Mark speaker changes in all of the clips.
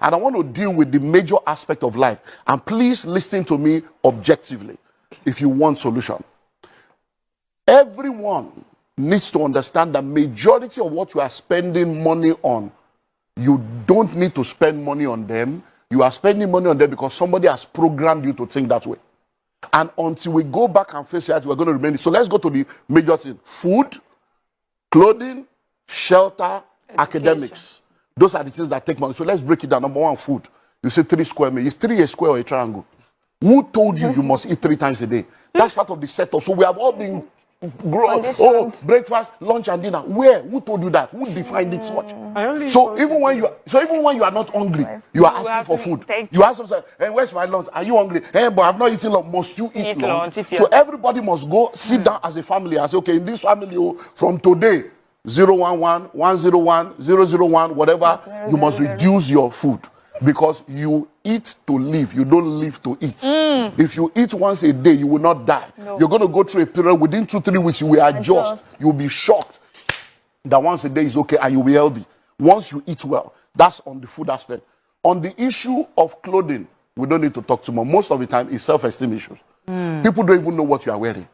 Speaker 1: And I want to deal with the major aspect of life. And please listen to me objectively if you want solution. Everyone needs to understand that majority of what you are spending money on, you don't need to spend money on them. You are spending money on them because somebody has programmed you to think that way. And until we go back and face reality, we're going to remain. So let's go to the major thing. Food, clothing, shelter, academics. Those are the things that take money. So let's break it down. Number one, food. You say 3 square meters. Is 3 a square or a triangle? Who told you you must eat 3 times a day? That's part of the setup. So we have all been breakfast, lunch, and dinner. Where? Who told you that? Who defined it such? So even when you are not hungry, you are asking for food. You ask yourself, hey, where's my lunch? Are you hungry? Hey, but I've not eaten lunch. Must you eat lunch? So everybody must go sit down as a family and say, okay, in this family, from today, 011, 101, 001, whatever, you must reduce your food. Because you eat to live, you don't live to eat. If you eat once a day, you will not die. No. You're going to go through a period within 2-3 weeks, you will adjust. You'll be shocked that once a day is okay and you'll be healthy. Once you eat well, that's on the food aspect. On the issue of clothing, we don't need to talk too much. Most of the time, it's self-esteem issues. People don't even know what you are wearing.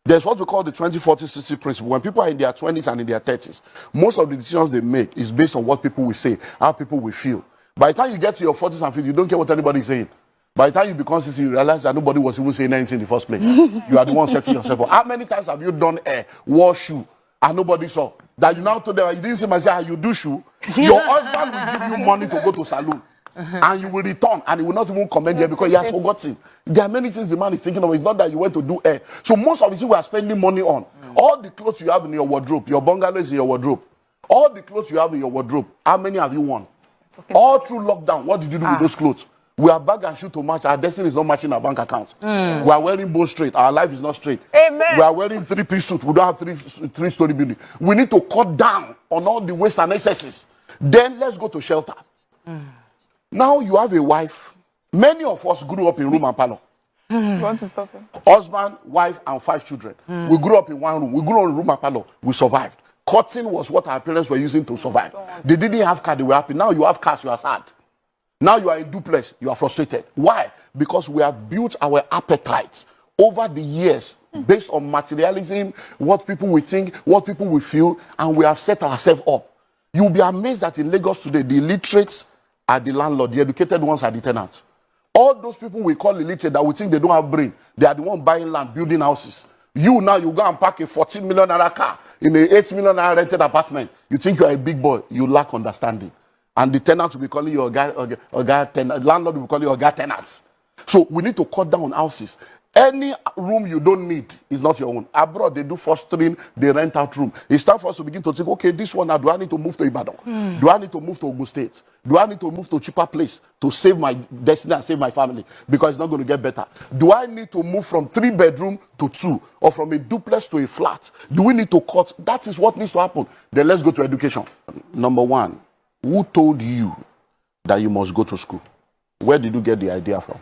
Speaker 1: There's what we call the 20-40-60 principle. When people are in their 20s and in their 30s, most of the decisions they make is based on what people will say, how people will feel. By the time you get to your 40s and 50s, you don't care what anybody is saying. By the time you become 60, you realize that nobody was even saying anything in the first place. You are the one setting yourself up. How many times have you done hair, wore shoe, and nobody saw? That you now told them, you didn't see myself, you do shoe. Your husband will give you money to go to salon. And you will return, and he will not even commend you because he has forgotten. There are many things the man is thinking of. It's not that you went to do hair. So most of the things we are spending money on, all the clothes you have in your wardrobe, your bungalow is in your wardrobe. All the clothes you have in your wardrobe, how many have you won? All through lockdown, what did you do with those clothes? We are bag and shoe to match. Our destiny is not matching our bank account. We are wearing both straight. Our life is not straight.
Speaker 2: Amen.
Speaker 1: We are wearing 3-piece suit. We don't have three-story building. We need to cut down on all the waste and excesses. Then let's go to shelter. Now you have a wife. Many of us grew up in room and parlor.
Speaker 2: You want to stop him?
Speaker 1: Husband, wife, and 5 children. We grew up in one room. We grew up in room and parlor. We survived. Cotton was what our parents were using to survive. They didn't have car, they were happy. Now you have cars, you are sad. Now you are in duplex, you are frustrated. Why? Because we have built our appetites over the years based on materialism, what people will think, what people will feel, and we have set ourselves up. You'll be amazed that in Lagos today, the illiterates are the landlord, the educated ones are the tenants. All those people we call illiterate that we think they don't have brain, they are the ones buying land, building houses. You now, you go and park a 14 million naira car in a 8 million naira rented apartment. You think you are a big boy. You lack understanding. And the tenant will be calling you a guy tenant. Landlord will be calling you a guy tenants. So we need to cut down on houses. Any room you don't need is not your own. Abroad, they do fostering, they rent out room. It's time for us to begin to think, okay, this one now, do I need to move to Ibadan? Do I need to move to Ogun State? Do I need to move to a cheaper place to save my destiny and save my family? Because it's not going to get better. Do I need to move from 3-bedroom to 2? Or from a duplex to a flat? Do we need to cut? That is what needs to happen. Then let's go to education. Number one, who told you that you must go to school? Where did you get the idea from?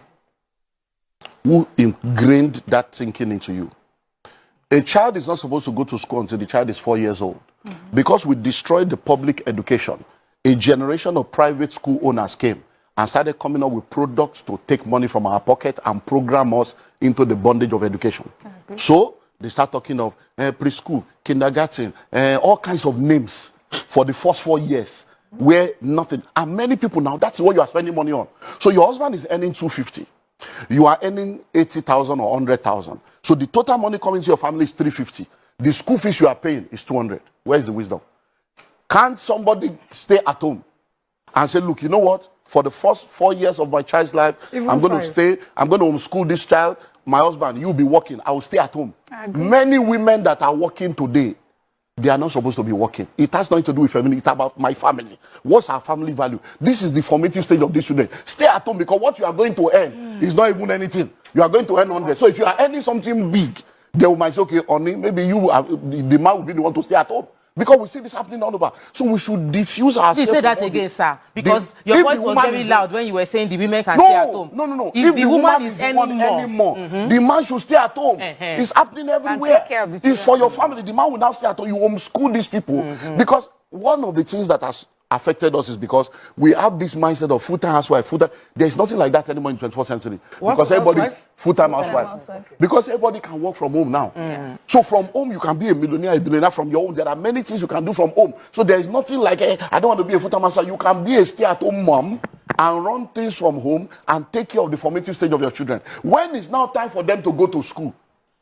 Speaker 1: Who ingrained that thinking into you? A child is not supposed to go to school until the child is 4 years old. Because we destroyed the public education, a generation of private school owners came and started coming up with products to take money from our pocket and program us into the bondage of education. So they start talking of preschool, kindergarten, all kinds of names for the first 4 years where nothing. And many people now, that's what you are spending money on. So your husband is earning 250. You are earning 80,000 or 100,000. So the total money coming to your family is 350. The school fees you are paying is 200. Where is the wisdom? Can't somebody stay at home and say, look, you know what? For the first 4 years of my child's life, I'm going to stay. I'm going to homeschool this child. My husband, you'll be working. I will stay at home. Many women that are working today, they are not supposed to be working. It has nothing to do with family. It's about my family. What's our family value? This is the formative stage of this children. Stay at home because what you are going to earn is not even anything. You are going to earn 100. So if you are earning something big, they might say, okay, honey, maybe the man will be the one to stay at home. Because we see this happening all over. So we should diffuse ourselves.
Speaker 3: Please say that again, sir. Because your voice was very loud when you were saying the women can stay at home.
Speaker 1: No.
Speaker 3: If the woman is earning more,
Speaker 1: the man should stay at home. It's happening everywhere. It's for your family. The man will now stay at home. You homeschool these people. Because one of the things that has affected us is because we have this mindset of full-time housewife, full-time. There's nothing like that anymore in 21st century.
Speaker 4: What
Speaker 1: because everybody,
Speaker 4: housewife?
Speaker 1: full-time housewife. Because everybody can work from home now. So from home, you can be a millionaire, a billionaire from your home. There are many things you can do from home. So there is nothing like, I don't want to be a full-time housewife. You can be a stay-at-home mom and run things from home and take care of the formative stage of your children. When it's now time for them to go to school,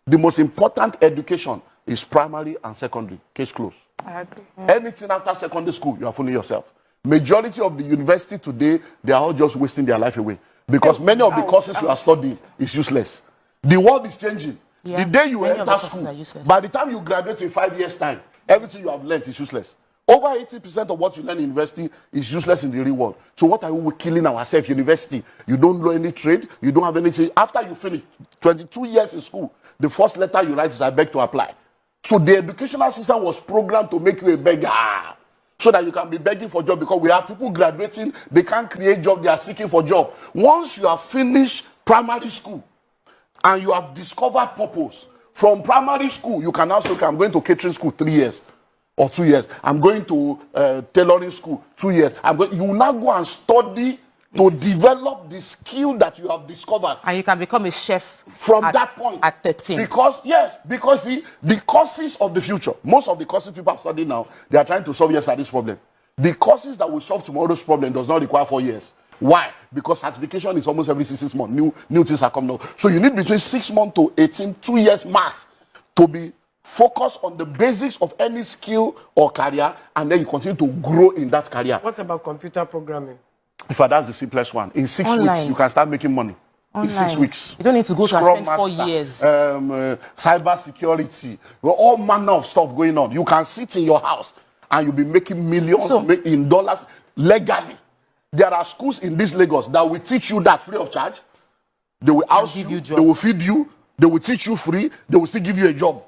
Speaker 1: the most important education is primary and secondary. Case closed.
Speaker 2: I agree.
Speaker 1: Anything after secondary school, you are fooling yourself. Majority of the university today, they are all just wasting their life away. Because many of the courses you are studying is useless. The world is changing.
Speaker 3: Yeah,
Speaker 1: The day you
Speaker 3: many of the
Speaker 1: enter
Speaker 3: courses
Speaker 1: school,
Speaker 3: are useless.
Speaker 1: by the time you graduate in 5 years' time, everything you have learned is useless. Over 80% of what you learn in university is useless in the real world. So what are we killing ourselves? University, you don't know any trade, you don't have anything. After you finish 22 years in school, the first letter you write is I beg to apply. So the educational system was programmed to make you a beggar, so that you can be begging for job, because we have people graduating, they can't create job, they are seeking for job. Once you have finished primary school and you have discovered purpose, from primary school, you can now say, okay, I'm going to catering school 3 years or 2 years. I'm going to tailoring school 2 years. You will now go and study to develop the skill that you have discovered.
Speaker 3: And you can become a chef
Speaker 1: From that point.
Speaker 3: At 13.
Speaker 1: Because see, the courses of the future, most of the courses people are studying now, they are trying to solve yesterday's problem. The courses that will solve tomorrow's problem does not require 4 years. Why? Because certification is almost every 6 months. New things are coming out. So you need between 6 months to 18, 2 years max, to be focused on the basics of any skill or career, and then you continue to grow in that career.
Speaker 4: What about computer programming?
Speaker 1: In fact, that's the simplest one. In 6
Speaker 3: Online.
Speaker 1: weeks, you can start making money. In 6 weeks.
Speaker 3: You don't need to go to
Speaker 1: Scrum
Speaker 3: spend 4
Speaker 1: Master,
Speaker 3: years.
Speaker 1: Cyber security, all manner of stuff going on. You can sit in your house and you'll be making millions in dollars legally. There are schools in this Lagos that will teach you that free of charge. They will house
Speaker 3: give
Speaker 1: you,
Speaker 3: you job.
Speaker 1: they will feed you, they will teach you free, they will still give you a job.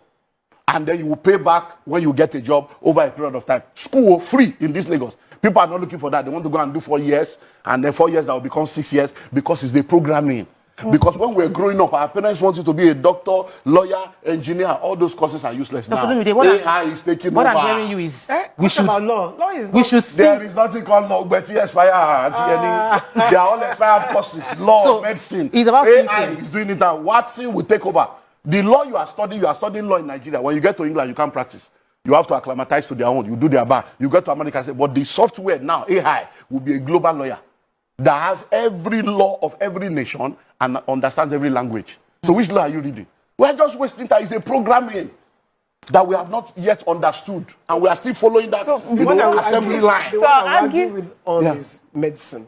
Speaker 1: And then you will pay back when you get a job over a period of time. School free in this Lagos. People are not looking for that. They want to go and do 4 years, and then 4 years that will become 6 years, because it's the programming. Because when we're growing up, our parents want you to be a doctor, lawyer, engineer. All those courses are useless now. AI is taking over.
Speaker 3: What I'm hearing you is we should.
Speaker 4: About law? Law is
Speaker 3: We
Speaker 4: not-
Speaker 3: should
Speaker 1: There
Speaker 3: think.
Speaker 1: is nothing called law, but expired. They are all expired courses. Law,
Speaker 3: So,
Speaker 1: medicine.
Speaker 3: it's about
Speaker 1: AI
Speaker 3: thinking.
Speaker 1: is doing it now. Watson will take over. The law you are studying law in Nigeria. When you get to England, you can't practice. You have to acclimatize to their own. You do their bar. You get to America, say, but the software now, AI, will be a global lawyer that has every law of every nation and understands every language. So which law are you reading? We're just wasting time. It's a programming that we have not yet understood, and we are still following that assembly line.
Speaker 4: The
Speaker 2: So
Speaker 4: one I
Speaker 2: I'll
Speaker 4: argue
Speaker 2: give-
Speaker 4: with on
Speaker 1: Yeah.
Speaker 4: is medicine.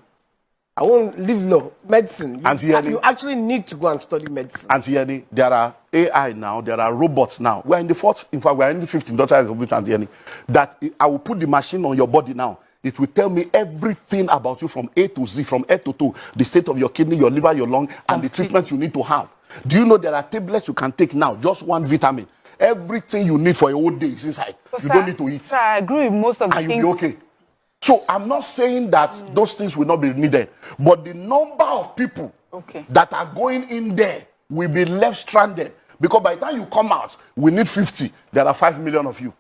Speaker 4: I won't leave law. Medicine. You actually need to go and study medicine.
Speaker 1: Auntie Yenny, there are AI now, there are robots now. We're in the fourth, in fact, we're in the 15th industrial revolution, Auntie Yenny, that I will put the machine on your body now. It will tell me everything about you from A to Z, from head to toe, the state of your kidney, your liver, your lung, and the treatment you need to have. Do you know there are tablets you can take now, just one vitamin? Everything you need for a whole day is inside. You don't need to eat.
Speaker 2: Sir, I agree with most of the
Speaker 1: And
Speaker 2: things.
Speaker 1: you'll be okay. So I'm not saying that those things will not be needed, but the number of people that are going in there will be left stranded, because by the time you come out, we need 50. There are 5 million of you.